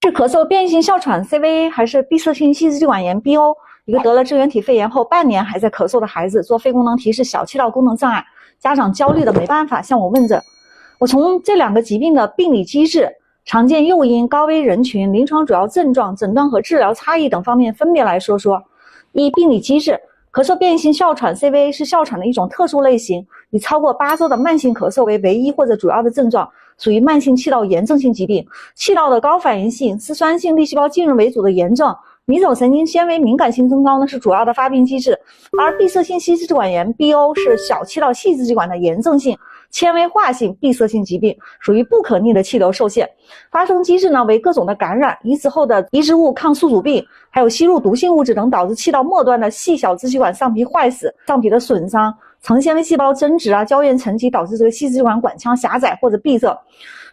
是咳嗽变异性哮喘 CV 还是闭塞性细支气管炎 BO？ 一个得了支原体肺炎后半年还在咳嗽的孩子，做肺功能提示小气道功能障碍，家长焦虑的没办法向我问诊。我从这两个疾病的病理机制、常见诱因、高危人群、临床主要症状、诊断和治疗差异等方面分别来说说。一、病理机制。咳嗽变异性哮喘 CV 是哮喘的一种特殊类型，以超过8周的慢性咳嗽为唯一或者主要的症状，属于慢性气道炎症性疾病。气道的高反应性、嗜酸性粒细胞浸润为主的炎症，迷走神经纤维敏感性增高呢是主要的发病机制，而闭塞性细支气管炎 BO 是小气道细支气管的炎症性纤维化性闭塞性疾病，属于不可逆的气流受限。发生机制呢为各种的感染、移植后的移植物抗宿主病，还有吸入毒性物质等导致气道末端的细小支气管上皮坏死、上皮的损伤、层纤维细胞增殖胶原沉积，导致这个细支气管管腔狭窄或者闭塞。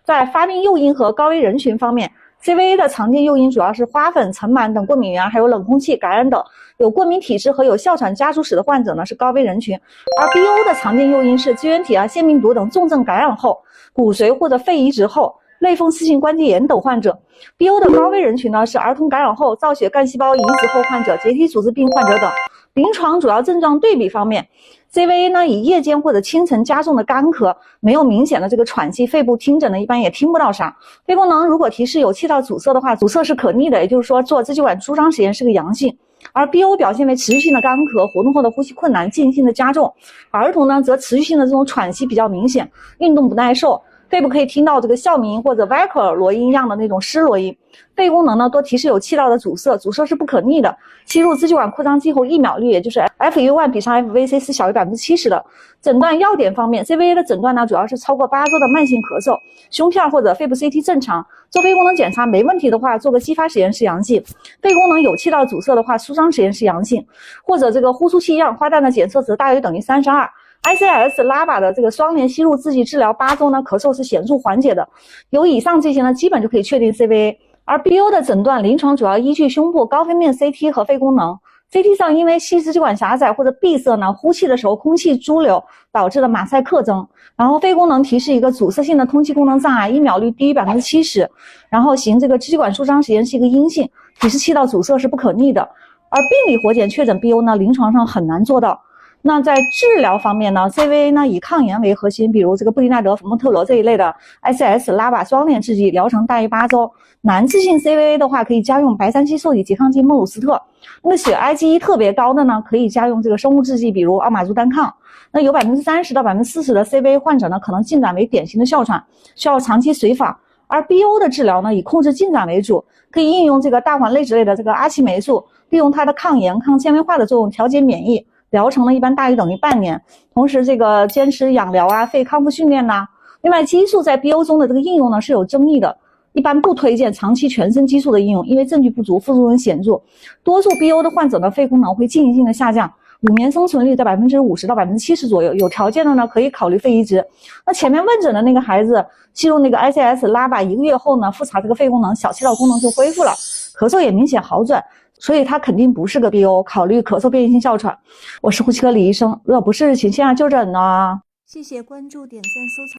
在发病诱因和高危人群方面，CVA 的常见诱因主要是花粉、尘螨等过敏源，还有冷空气感染等。有过敏体质和有哮喘家族史的患者呢是高危人群。而 BO 的常见诱因是支原体腺病毒等重症感染后、骨髓或者肺移植后、类风湿性关节炎等患者。BO 的高危人群呢是儿童感染后、造血干细胞移植后患者、结缔组织病患者等。临床主要症状对比方面，CVA 呢以夜间或者清晨加重的干咳，没有明显的这个喘气，肺部听诊呢一般也听不到啥。肺功能如果提示有气道阻塞的话，阻塞是可逆的，也就是说做支气管舒张实验是个阳性。而 BO 表现为持续性的干咳，活动后的呼吸困难进行性的加重，儿童呢则持续性的这种喘息比较明显，运动不耐受，肺部可以听到这个哮鸣或者歪口螺音一样的那种失螺音。肺功能呢多提示有气道的阻塞，阻塞是不可逆的，吸入支气管扩张剂后1秒率，也就是 FU1 比上 FVC 是小于 70% 的。诊断要点方面， CVA 的诊断呢主要是超过8周的慢性咳嗽，胸片或者肺部 CT 正常，做肺功能检查没问题的话，做个激发实验是阳性，肺功能有气道阻塞的话，舒张实验是阳性，或者这个呼出气样花氮的检测值大于等于32。ICS 拉把的这个双联吸入制剂治疗8周呢，咳嗽是显著缓解的。有以上这些呢，基本就可以确定 CVA。而 BO 的诊断临床主要依据胸部高分辨 CT 和肺功能。CT 上因为细支气管狭窄或者闭塞呢，呼气的时候空气潴留导致的马赛克增，然后肺功能提示一个阻塞性的通气功能障碍，1秒率低于 70%， 然后行这个支气管舒张实验是一个阴性，提示气道阻塞是不可逆的。而病理活检确诊 BO 呢，临床上很难做到。那在治疗方面呢 ，CVA 呢以抗炎为核心，比如这个布利奈德、福莫特罗这一类的 ICS 拉把双联制剂，疗程大于8周。难治性 CVA 的话，可以加用白三七受体拮抗剂莫鲁斯特。那血 IgE 特别高的呢，可以加用这个生物制剂，比如奥马珠单抗。那有30%到40%的 CVA 患者呢，可能进展为典型的哮喘，需要长期随访。而 BO 的治疗呢，以控制进展为主，可以应用这个大环类之类的这个阿奇霉素，利用它的抗炎、抗纤维化的作用调节免疫。疗程呢一般大于等于半年，同时这个坚持养疗啊、肺康复训练呐。另外，激素在 BO 中的这个应用呢是有争议的，一般不推荐长期全身激素的应用，因为证据不足，副作用显著。多数 BO 的患者呢，肺功能会进行性的下降，5年生存率在50%到70%左右，有条件的呢可以考虑肺移植。那前面问诊的那个孩子吸入那个 ICS 拉把1个月后呢，复查这个肺功能、小气道功能就恢复了，咳嗽也明显好转。所以它肯定不是个 BO， 考虑咳嗽变异性哮喘。我是呼吸科李医生，如果不是请线下就诊呢。谢谢关注、点赞、收藏。